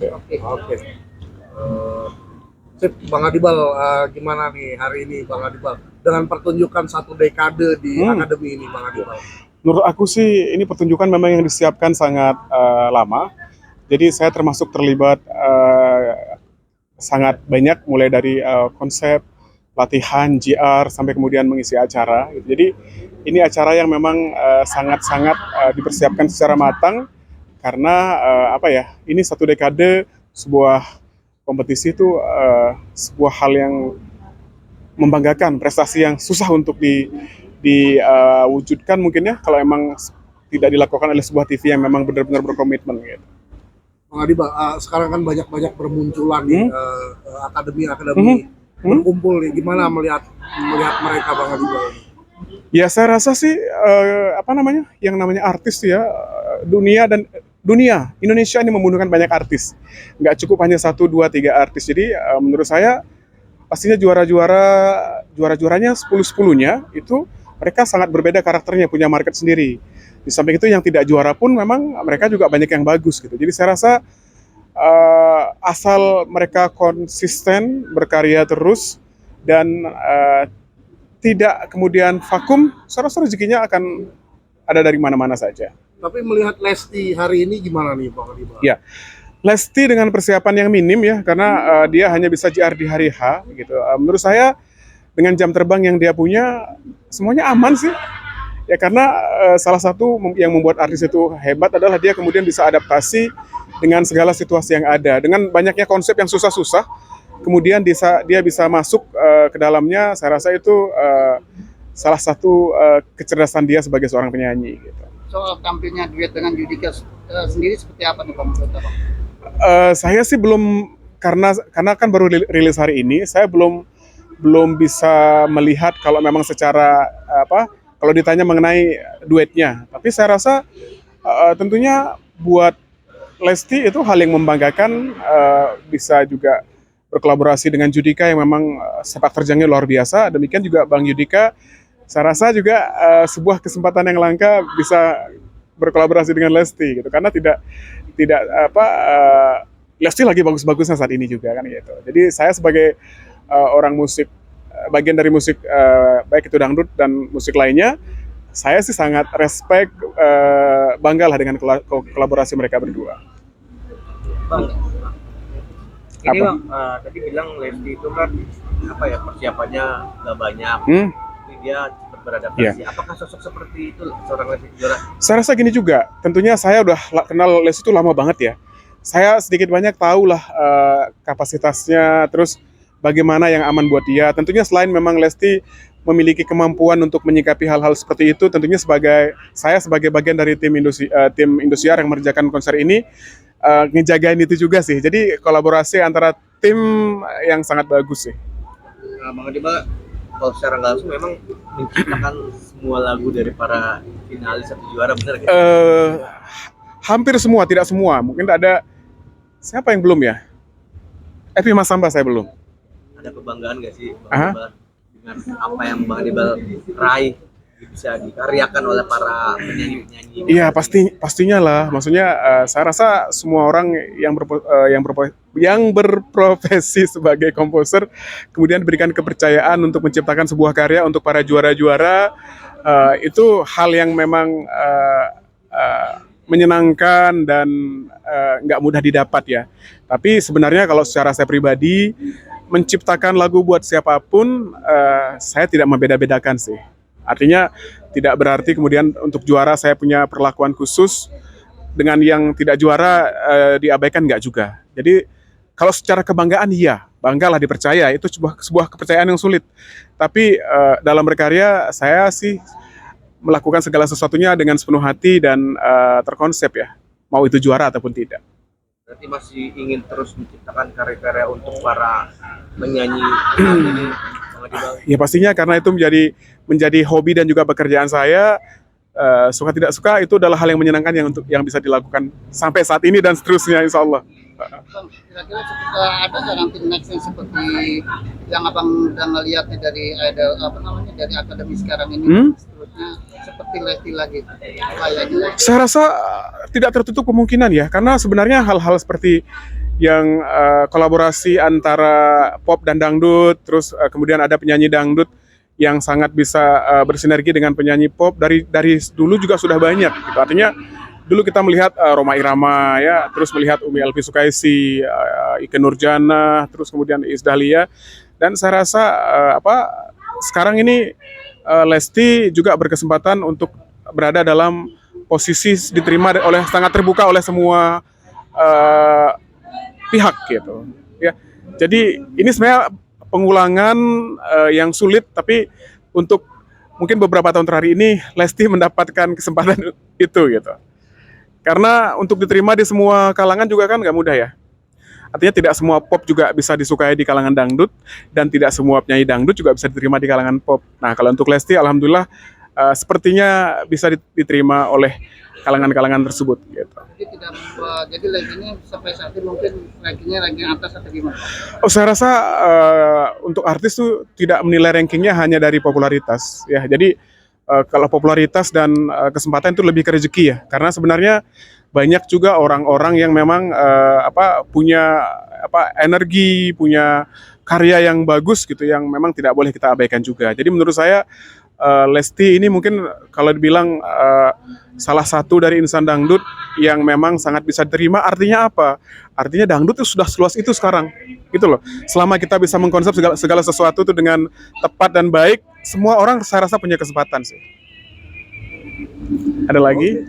Oke. Oke. Sip, Bang Adibal, gimana nih hari ini Bang Adibal dengan pertunjukan satu dekade di akademi ini Bang Adibal? Menurut aku sih ini pertunjukan memang yang disiapkan sangat lama. Jadi saya termasuk terlibat sangat banyak mulai dari konsep, latihan, GR sampai kemudian mengisi acara. Gitu. Jadi ini acara yang memang sangat-sangat dipersiapkan secara matang karena apa ya? Ini satu dekade sebuah kompetisi itu sebuah hal yang membanggakan, prestasi yang susah untuk diwujudkan mungkin ya kalau emang tidak dilakukan oleh sebuah TV yang memang benar-benar berkomitmen gitu. Bang Adibal, sekarang kan banyak bermunculan nih akademi berkumpul nih. Gimana melihat mereka Bang Adibal? Ya saya rasa sih apa namanya yang namanya artis ya dunia Indonesia ini membutuhkan banyak artis, nggak cukup hanya satu dua tiga artis. Jadi menurut saya pastinya juaranya 10-10-nya itu mereka sangat berbeda karakternya, punya market sendiri. Di samping itu yang tidak juara pun memang mereka juga banyak yang bagus gitu. Jadi saya rasa asal mereka konsisten berkarya terus dan tidak kemudian vakum, saya rasa rezekinya akan ada dari mana-mana saja. Tapi melihat Lesti hari ini gimana nih Bang Adibal? Ya, Lesti dengan persiapan yang minim ya, karena dia hanya bisa JR di hari H gitu. Menurut saya dengan jam terbang yang dia punya semuanya aman sih. Ya karena salah satu yang membuat artis itu hebat adalah dia kemudian bisa adaptasi dengan segala situasi yang ada. Dengan banyaknya konsep yang susah-susah, kemudian dia bisa masuk ke dalamnya. Saya rasa itu salah satu kecerdasan dia sebagai seorang penyanyi. Gitu. Soal tampilnya duet dengan Judika sendiri seperti apa nih Bang? Saya sih belum karena kan baru rilis hari ini, saya belum bisa melihat kalau memang secara kalau ditanya mengenai duetnya. Tapi saya rasa tentunya buat Lesti itu hal yang membanggakan, bisa juga berkolaborasi dengan Judika yang memang sepak terjangnya luar biasa. Demikian juga Bang Judika, saya rasa juga sebuah kesempatan yang langka bisa berkolaborasi dengan Lesti gitu, karena tidak Lesti lagi bagus-bagusnya saat ini juga kan gitu. Jadi saya sebagai orang musik, bagian dari musik baik itu dangdut dan musik lainnya, saya sih sangat respect, bangga lah dengan kolaborasi mereka berdua. Bang, ini Bang, tadi bilang Lesti itu kan persiapannya nggak banyak. Ini dia cepat beradaptasi. Yeah. Apakah sosok seperti itu seorang Lesti Kejora? Saya rasa gini juga. Tentunya saya udah kenal Lesti itu lama banget ya. Saya sedikit banyak tahu lah kapasitasnya, terus bagaimana yang aman buat dia. Tentunya selain memang Lesti memiliki kemampuan untuk menyikapi hal-hal seperti itu, tentunya saya sebagai bagian dari tim Indosiar yang mengerjakan konser ini, ngejagain itu juga sih. Jadi kolaborasi antara tim yang sangat bagus sih. Bang Adibal, kalau secara langsung memang menciptakan semua lagu dari para finalis atau juara, benar gitu? Hampir semua, tidak semua. Mungkin ada siapa yang belum ya? Epi Mas Samba saya belum. Ada kebanggaan nggak sih Bang Adibal dengan apa yang Bang Adibal raih bisa dikaryakan oleh para penyanyi-penyanyi? Iya pastinya lah. Maksudnya saya rasa semua orang yang berprofesi sebagai komposer kemudian diberikan kepercayaan untuk menciptakan sebuah karya untuk para juara-juara, itu hal yang memang menyenangkan dan nggak mudah didapat ya. Tapi sebenarnya kalau secara saya pribadi menciptakan lagu buat siapapun, saya tidak membeda-bedakan sih. Artinya tidak berarti kemudian untuk juara saya punya perlakuan khusus, dengan yang tidak juara diabaikan, nggak juga. Jadi kalau secara kebanggaan iya, banggalah dipercaya, itu sebuah kepercayaan yang sulit. Tapi dalam berkarya saya sih melakukan segala sesuatunya dengan sepenuh hati dan terkonsep ya, mau itu juara ataupun tidak. Berarti masih ingin terus menciptakan karya-karya untuk para penyanyi saat ini, Bang Adibal? Ya pastinya karena itu menjadi hobi dan juga pekerjaan saya. Suka tidak suka itu adalah hal yang menyenangkan yang bisa dilakukan sampai saat ini dan seterusnya, insya Allah. Kira-kira ada nggak nanti nextnya seperti yang abang udah ngeliatnya dari dari akademi sekarang ini, seterusnya seperti Lesti lagi? Saya rasa tidak tertutup kemungkinan ya, karena sebenarnya hal-hal seperti yang kolaborasi antara pop dan dangdut, terus kemudian ada penyanyi dangdut yang sangat bisa bersinergi dengan penyanyi pop dari dulu juga sudah banyak gitu. Artinya dulu kita melihat Rhoma Irama ya, terus melihat Umi Elvi Sukaisi, Ikke Nurjanah, terus kemudian Iis Dahlia, dan saya rasa sekarang ini Lesti juga berkesempatan untuk berada dalam posisi diterima sangat terbuka oleh semua pihak gitu ya. Jadi ini sebenarnya pengulangan yang sulit, tapi untuk mungkin beberapa tahun terakhir ini Lesti mendapatkan kesempatan itu gitu. Karena untuk diterima di semua kalangan juga kan nggak mudah ya. Artinya tidak semua pop juga bisa disukai di kalangan dangdut, dan tidak semua penyanyi dangdut juga bisa diterima di kalangan pop. Nah, kalau untuk Lesti alhamdulillah sepertinya bisa diterima oleh kalangan-kalangan tersebut gitu. Jadi tidak jadi lagi ini sampai saat ini mungkin ranking atas atau gimana? Oh, saya rasa untuk artis tuh tidak menilai rankingnya hanya dari popularitas ya. Jadi kalau popularitas dan kesempatan itu lebih ke rezeki ya. Karena sebenarnya banyak juga orang-orang yang memang punya energi, punya karya yang bagus gitu, yang memang tidak boleh kita abaikan juga. Jadi menurut saya Lesti ini mungkin kalau dibilang salah satu dari insan dangdut yang memang sangat bisa diterima. Artinya apa? Artinya dangdut itu sudah seluas itu sekarang, gitu loh. Selama kita bisa mengkonsep segala sesuatu itu dengan tepat dan baik, semua orang saya rasa punya kesempatan sih. Ada lagi?